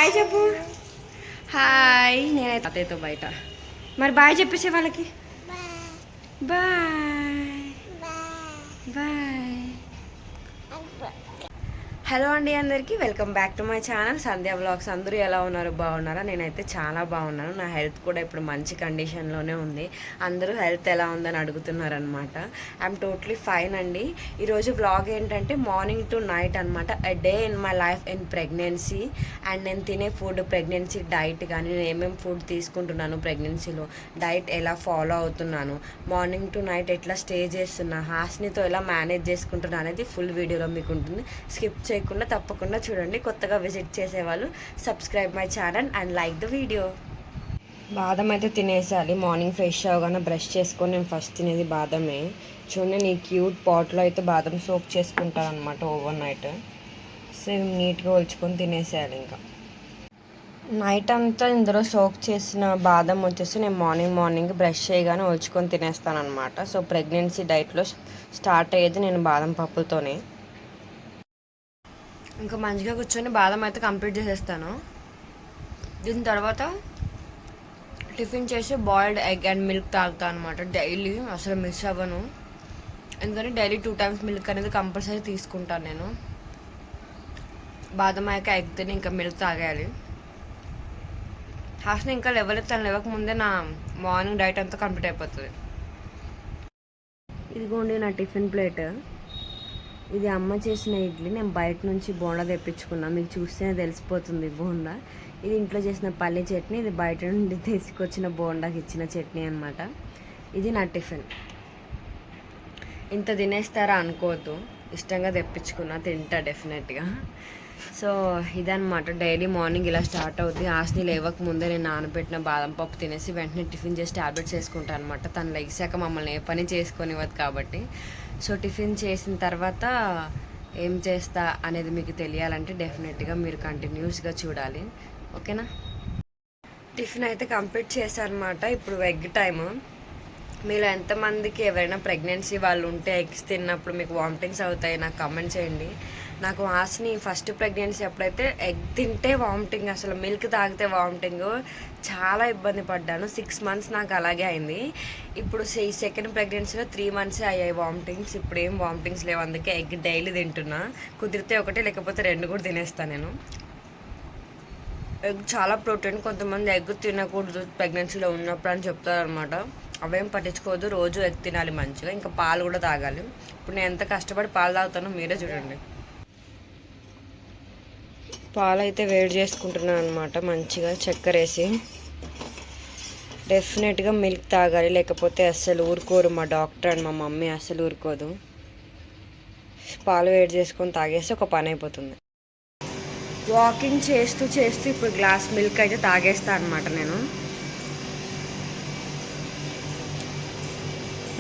Hi చెప్పు. Hi. నేనైతే అతయ్యతో బయట. మరి బాయ్ చెప్పేసే వాళ్ళకి. Bye bye. హలో అండి, అందరికీ welcome back to my channel Sandhya vlogs. అందరూ ఎలా ఉన్నారు? బాగున్నారా? నేనైతే చాలా బాగున్నాను. నా హెల్త్ కూడా ఇప్పుడు మంచి కండిషన్లోనే ఉంది. అందరూ హెల్త్ ఎలా ఉందని అడుగుతున్నారనమాట. ఐఎమ్ టోటలీ ఫైన్ అండి. ఈరోజు వ్లాగ్ ఏంటంటే మార్నింగ్ టు నైట్ అనమాట. A day in my life in pregnancy. And నేను తినే ఫుడ్, ప్రెగ్నెన్సీ డైట్ కానీ నేను ఏమేమి ఫుడ్ తీసుకుంటున్నాను ప్రెగ్నెన్సీలో, డైట్ ఎలా ఫాలో అవుతున్నాను, మార్నింగ్ టు నైట్ ఎట్లా స్టే చేస్తున్నా, హాస్నితో ఎలా మేనేజ్ చేసుకుంటున్నా అనేది ఫుల్ వీడియోలో మీకు ఉంటుంది. స్కిప్ చేయకుండా తప్పకుండా చూడండి. కొత్తగా విజిట్ చేసేవాళ్ళు subscribe my channel and like the video. బాదం అయితే తినేసాలి. మార్నింగ్ ఫ్రెష్ అవగానే బ్రష్ చేసుకొని నేను ఫస్ట్ తినేది బాదమే. చూడండి, నీ క్యూట్ పాట్లో అయితే బాదం సోక్ చేసుకుంటాను అనమాట ఓవర్ నైట్. సేమ్ నీట్గా ఒలుచుకొని తినేసేయాలి. ఇంకా నైట్ అంతా ఇందులో సోక్ చేసిన బాదం వచ్చేసి నేను మార్నింగ్ బ్రష్ చేయగానే ఒలుచుకొని తినేస్తాను అనమాట. సో ప్రెగ్నెన్సీ డైట్లో స్టార్ట్ అయ్యేది నేను బాదం పప్పులతోనే. ఇంకా మంచిగా కూర్చొని బాదం అయితే కంప్లీట్ చేసేస్తాను. దీని తర్వాత టిఫిన్ చేసి బాయిల్డ్ ఎగ్ అండ్ మిల్క్ తాగుతాను అనమాట. డైలీ అసలు మిస్ అవ్వను, ఎందుకంటే డైలీ 2 times మిల్క్ అనేది కంపల్సరీ తీసుకుంటాను నేను. బాదం అయ్యాక ఎగ్ తిని ఇంకా మిల్క్ తాగేయాలి. హాస్ని ఇంకా తను లేవకముందే నా మార్నింగ్ డైట్ అంతా కంప్లీట్ అయిపోతుంది. ఇదిగోండి నా టిఫిన్ ప్లేట్. ఇది అమ్మ చేసిన ఇడ్లీ. నేను బయట నుంచి బోండా తెప్పించుకున్నా, మీకు చూస్తేనే తెలిసిపోతుంది బోండా. ఇది ఇంట్లో చేసిన పల్లి చట్నీ, ఇది బయట నుండి తీసుకొచ్చిన బోండాకి ఇచ్చిన చట్నీ అనమాట. ఇది నా టిఫిన్. ఇంత తినేస్తారా అనుకోవద్దు, ఇష్టంగా తెప్పించుకున్నా, తింటా డెఫినెట్గా. సో ఇదనమాట డైలీ మార్నింగ్ ఇలా స్టార్ట్ అవుతుంది. హాస్ని లేవక ముందే నేను నానబెట్టిన బాదం పప్పు తినేసి వెంటనే టిఫిన్ చేసి ట్యాబ్లెట్స్ వేసుకుంటాను అనమాట. తను లెగిసాక మమ్మల్ని ఏ పని చేసుకొనివ్వదు కాబట్టి. సో టిఫిన్ చేసిన తర్వాత ఏం చేస్తా అనేది మీకు తెలియాలంటే డెఫినెట్గా మీరు కంటిన్యూస్గా చూడాలి, ఓకేనా? టిఫిన్ అయితే కంప్లీట్ చేశారనమాట. ఇప్పుడు ఎగ్ టైము. మీలో ఎంతమందికి ఎవరైనా ప్రెగ్నెన్సీ వాళ్ళు ఉంటే ఎగ్స్ తిన్నప్పుడు మీకు వామిటింగ్స్ అవుతాయి నాకు కమెంట్ చేయండి. నాకు హాస్ని ఫస్ట్ ప్రెగ్నెన్సీ అప్పుడైతే ఎగ్ తింటే వామిటింగ్, అసలు మిల్క్ తాగితే వామిటింగ్, చాలా ఇబ్బంది పడ్డాను. 6 months నాకు అలాగే అయింది. ఇప్పుడు ఈ సెకండ్ ప్రెగ్నెన్సీలో 3 months అయ్యాయి వామిటింగ్స్. ఇప్పుడు ఏం వామిటింగ్స్ లేవు, అందుకే ఎగ్ డైలీ తింటున్నా. కుదిరితే ఒకటే, లేకపోతే 2 కూడా తినేస్తాను నేను. ఎగ్ చాలా ప్రోటీన్. కొంతమంది ఎగ్ తినకూడదు ప్రెగ్నెన్సీలో ఉన్నప్పుడు అని చెప్తారనమాట. అవేం పట్టించుకోవద్దు, రోజు ఎగ్ తినాలి మంచిగా. ఇంకా పాలు కూడా తాగాలి. ఇప్పుడు నేను ఎంత కష్టపడి పాలు తాగుతానో మీరే చూడండి. పాలు అయితే వేడి చేసుకుంటున్నాను అనమాట మంచిగా, చక్కెర వేసి. డెఫినెట్గా మిల్క్ తాగాలి, లేకపోతే అస్సలు ఊరుకోరు మా డాక్టర్ అండ్ మా మమ్మీ, అస్సలు ఊరుకోదు. పాలు వేడి చేసుకొని తాగేస్తే ఒక పని అయిపోతుంది. వాకింగ్ చేస్తూ ఇప్పుడు గ్లాస్ మిల్క్ అయితే తాగేస్తాను అనమాట నేను.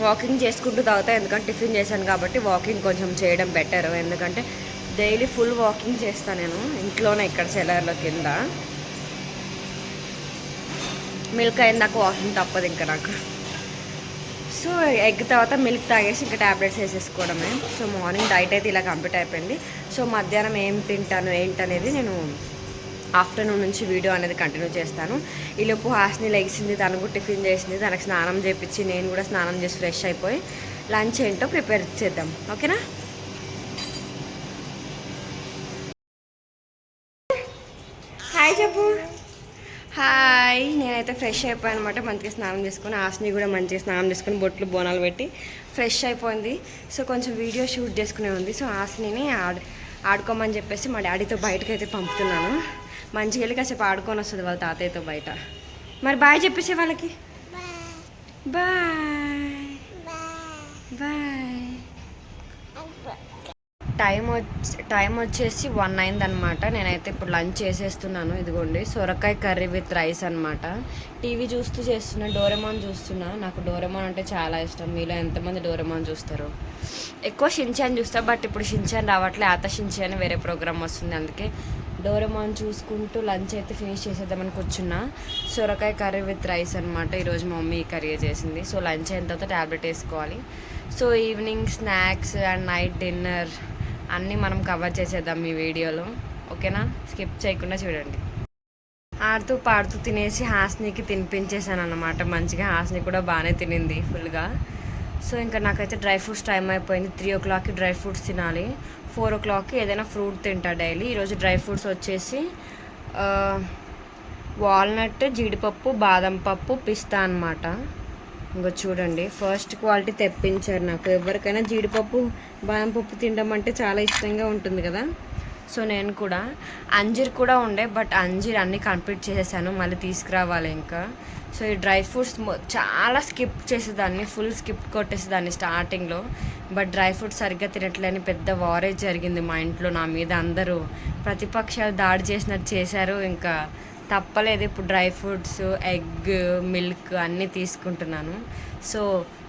వాకింగ్ చేసుకుంటూ తాగుతా, ఎందుకంటే టిఫిన్ చేశాను కాబట్టి వాకింగ్ కొంచెం చేయడం బెటర్. ఎందుకంటే డైలీ ఫుల్ వాకింగ్ చేస్తాను నేను ఇంట్లోనే, ఇక్కడ సెలర్లో కింద. మిల్క్ అయిందాక వాకింగ్ తప్పదు ఇంకా నాకు. సో ఎగ్ తర్వాత మిల్క్ తాగేసి ఇంకా ట్యాబ్లెట్స్ వేసేసుకోవడమే. సో మార్నింగ్ డైట్ అయితే ఇలా కంప్లీట్ అయిపోయింది. సో మధ్యాహ్నం ఏం తింటాను ఏంటనేది నేను ఆఫ్టర్నూన్ నుంచి వీడియో అనేది కంటిన్యూ చేస్తాను. ఈలోపు హాస్ని లెగిసింది, తను కూడా టిఫిన్ చేసింది, తనకు స్నానం చేయించి నేను కూడా స్నానం చేసి ఫ్రెష్ అయిపోయి లంచ్ ఏంటో ప్రిపేర్ చేద్దాం, ఓకేనా? హాయ్ చెప్పు. హాయ్. నేనైతే ఫ్రెష్ అయిపోయాను అనమాట. మంచిగా స్నానం చేసుకొని, హాస్ని కూడా మంచిగా స్నానం చేసుకొని బొట్లు బోనాలు పెట్టి ఫ్రెష్ అయిపోయింది. సో కొంచెం వీడియో షూట్ చేసుకునే ఉంది. సో హాస్ని ఆడుకోమని చెప్పేసి మా డాడీతో బయటకు అయితే పంపుతున్నాను. మంచిగా వెళ్ళి కాసేపు ఆడుకొని వస్తుంది వాళ్ళ తాతయ్యతో బయట. మరి బాయ్ చెప్పేసే వాళ్ళకి. Bye bye. టైం వచ్చేసి 1 అయిందనమాట. నేనైతే ఇప్పుడు లంచ్ చేసేస్తున్నాను. ఇదిగోండి సొరకాయ కర్రీ విత్ రైస్ అనమాట. టీవీ చూస్తూ చేస్తున్నా, డోరెమాన్ చూస్తున్నా. నాకు డోరెమాన్ అంటే చాలా ఇష్టం. మీలో ఎంతమంది డోరెమాన్ చూస్తారు? ఎక్కువ షిన్చాన్ చూస్తా, బట్ ఇప్పుడు షిన్చాన్ రావట్లే, ఆత షిన్చాన్ వేరే ప్రోగ్రామ్ వస్తుంది, అందుకే డోరెమాన్ చూసుకుంటూ లంచ్ అయితే ఫినిష్ చేసేద్దామని కూర్చున్నా. సొరకాయ కర్రీ విత్ రైస్ అనమాట. ఈరోజు మా మమ్మీ ఈ కర్రీ చేసింది. సో లంచ్ అయిన తర్వాత ట్యాబ్లెట్ వేసుకోవాలి. So evening snacks and night dinner అన్నీ మనం కవర్ చేసేద్దాం ఈ వీడియోలో, ఓకేనా? స్కిప్ చేయకుండా చూడండి. ఆడుతూ పాడుతూ తినేసి హాస్నికి తినిపించేసాను అనమాట. మంచిగా హాస్ని కూడా బాగానే తినింది ఫుల్గా. సో ఇంకా నాకైతే డ్రై ఫ్రూట్స్ టైం అయిపోయింది. 3 o'clockకి డ్రై ఫ్రూట్స్ తినాలి, 4 o'clockకి ఏదైనా ఫ్రూట్ తింటా డైలీ. ఈరోజు డ్రై ఫ్రూట్స్ వచ్చేసి వాల్నట్, జీడిపప్పు, బాదం పప్పు, పిస్తా అనమాట. ఇంకో చూడండి, ఫస్ట్ క్వాలిటీ తెప్పించారు నాకు. ఎవరికైనా జీడిపప్పు, బాదం పప్పు తినడం అంటే చాలా ఇష్టంగా ఉంటుంది కదా. సో నేను కూడా అంజీర్ కూడా ఉండే, బట్ అంజీర్ అన్నీ కంప్లీట్ చేసేసాను, మళ్ళీ తీసుకురావాలి ఇంకా. సో ఈ డ్రై ఫ్రూట్స్ చాలా స్కిప్ చేసేదాన్ని, ఫుల్ స్కిప్ కొట్టేసేదాన్ని స్టార్టింగ్లో. బట్ డ్రై ఫ్రూట్స్ సరిగ్గా తినట్లేని పెద్ద వారేజ్ జరిగింది మా ఇంట్లో నా మీద. అందరూ ప్రతిపక్షాలు దాడి చేసినట్టు చేశారు. ఇంకా తప్పలేదు, ఇప్పుడు డ్రై ఫ్రూట్స్, ఎగ్, మిల్క్ అన్నీ తీసుకుంటున్నాను. So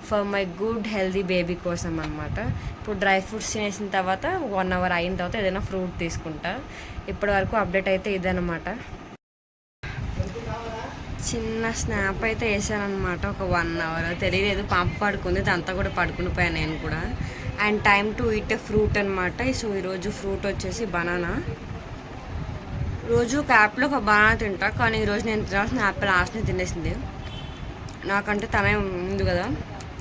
for my good healthy baby కోసం అనమాట. ఇప్పుడు డ్రై ఫ్రూట్స్ తినేసిన తర్వాత 1 hour అయిన తర్వాత ఏదైనా ఫ్రూట్ తీసుకుంటా. ఇప్పటి వరకు అప్డేట్ అయితే ఇదనమాట. చిన్న స్నాప్ అయితే వేసానమాట. ఒక 1 hour తెలియలేదు, పాప పడుకుంది, దాంతో కూడా పడుకుని పోయాను నేను కూడా. And time to eat a fruit అనమాట. సో ఈరోజు ఫ్రూట్ వచ్చేసి బనానా. రోజు ఒక యాప్లో ఒక బనానా తింటా, కానీ ఈరోజు నేను తినాల్సిన యాపిల్ ఆస్ని తినేసింది. నాకంటే తనే ఉంది కదా,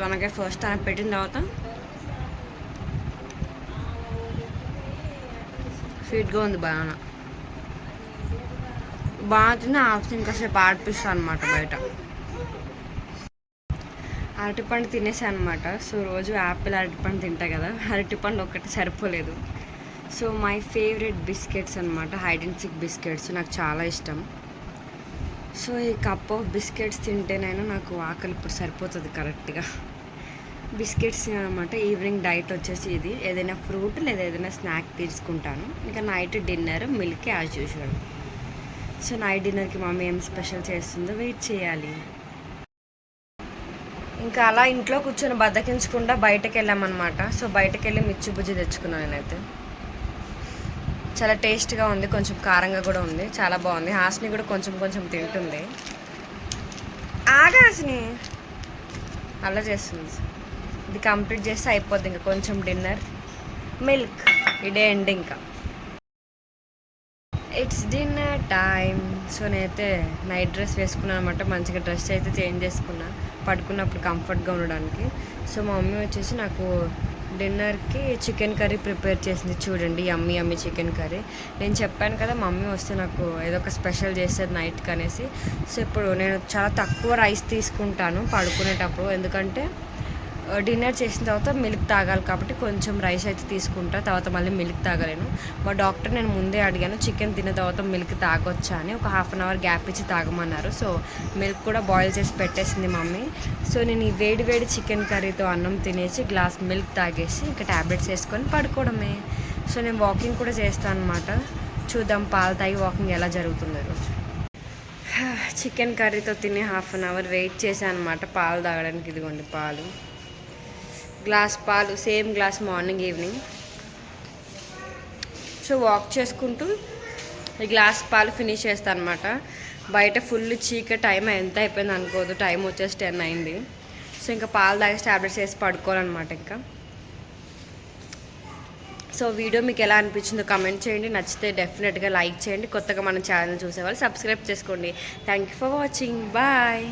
తనకే ఫస్ట్ తనకు పెట్టిన తర్వాత స్వీట్గా ఉంది బనానా. బాగా తిన్న ఆప్షన్ ఇంకాసేపు ఆడిపిస్తాను అనమాట బయట. అరటిపండు తినేసాను అనమాట. సో రోజు యాపిల్, అరటిపండు తింటా కదా, అరటిపండు ఒక్కటి సరిపోలేదు. సో మై ఫేవరెట్ బిస్కెట్స్ అనమాట, హైడ్ అండ్ సీక్ బిస్కెట్స్ నాకు చాలా ఇష్టం. సో ఈ కప్ ఆఫ్ బిస్కెట్స్ తింటేనైనా నాకు ఆకలి ఇప్పుడు సరిపోతుంది కరెక్ట్గా. బిస్కెట్స్ అనమాట. ఈవినింగ్ డైట్ వచ్చేసి ఇది, ఏదైనా ఫ్రూట్ లేదా ఏదైనా స్నాక్ తీసుకుంటాను. ఇంకా night dinner milk as usual. So night డిన్నర్కి మమ్మీ ఏం స్పెషల్ చేస్తుందో వెయిట్ చేయాలి. ఇంకా అలా ఇంట్లో కూర్చొని బద్దకించకుండా బయటకు వెళ్ళామన్నమాట. సో బయటకు వెళ్ళి మిర్చి బుజ్జి తెచ్చుకున్నాను నేనైతే. చాలా టేస్ట్గా ఉంది, కొంచెం కారంగా కూడా ఉంది, చాలా బాగుంది. హాస్ని కూడా కొంచెం కొంచెం తింటుంది. హాస్ని అలా చేస్తుంది. ఇది కంప్లీట్ చేస్తే అయిపోద్ది, ఇంకా కొంచెం డిన్నర్, మిల్క్, ఇదే ఎండ్. ఇంకా ఇట్స్ డిన్నర్ టైం. సో నేనైతే నైట్ డ్రెస్ వేసుకున్నాను అనమాట. మంచిగా డ్రెస్ అయితే చేంజ్ చేసుకున్నా పడుకున్నప్పుడు కంఫర్ట్గా ఉండడానికి. సో మా మమ్మీ వచ్చేసి నాకు డిన్నర్కి చికెన్ కర్రీ ప్రిపేర్ చేసింది. చూడండి, యమ్మీ యమ్మీ చికెన్ కర్రీ. నేను చెప్పాను కదా మమ్మీ వస్తే నాకు ఏదో ఒక స్పెషల్ చేస్తుంది నైట్కి అనేసి. సో ఇప్పుడు నేను చాలా తక్కువ రైస్ తీసుకుంటాను పడుకునేటప్పుడు, ఎందుకంటే డిన్నర్ చేసిన తర్వాత మిల్క్ తాగాలి కాబట్టి కొంచెం రైస్ అయితే తీసుకుంటా, తర్వాత మళ్ళీ మిల్క్ తాగలేను. మా డాక్టర్ నేను ముందే అడిగాను చికెన్ తిన్న తర్వాత మిల్క్ తాగొచ్చా అని. ఒక 1/2 hour గ్యాప్ ఇచ్చి తాగమన్నారు. సో మిల్క్ కూడా బాయిల్ చేసి పెట్టేసింది మమ్మీ. సో నేను ఈ వేడి వేడి చికెన్ కర్రీతో అన్నం తినేసి గ్లాస్ మిల్క్ తాగేసి ఇంకా ట్యాబ్లెట్స్ వేసుకొని పడుకోవడమే. సో నేను వాకింగ్ కూడా చేస్తాను అనమాట. చూద్దాం పాలు తాగి వాకింగ్ ఎలా జరుగుతుందో రోజు. చికెన్ కర్రీతో తిని 1/2 hour వెయిట్ చేశాను అనమాట పాలు తాగడానికి. ఇదిగోండి పాలు, గ్లాస్ పాలు, same glass morning evening. So walk చేసుకుంటూ ఈ గ్లాస్ పాలు ఫినిష్ చేస్తాను అనమాట. బయట ఫుల్ చీకటి, టైం ఎంత అయిపోయింది అనుకోదు, టైం వచ్చేసి 10 అయింది. సో ఇంకా పాలు తాగేసి ట్యాబ్లెట్స్ వేసి పడుకోవాలన్నమాట ఇంకా. సో వీడియో మీకు ఎలా అనిపించిందో కమెంట్ చేయండి, నచ్చితే డెఫినెట్గా లైక్ చేయండి. కొత్తగా మన ఛానల్ చూసేవాళ్ళు సబ్స్క్రైబ్ చేసుకోండి. Thank you for watching, bye.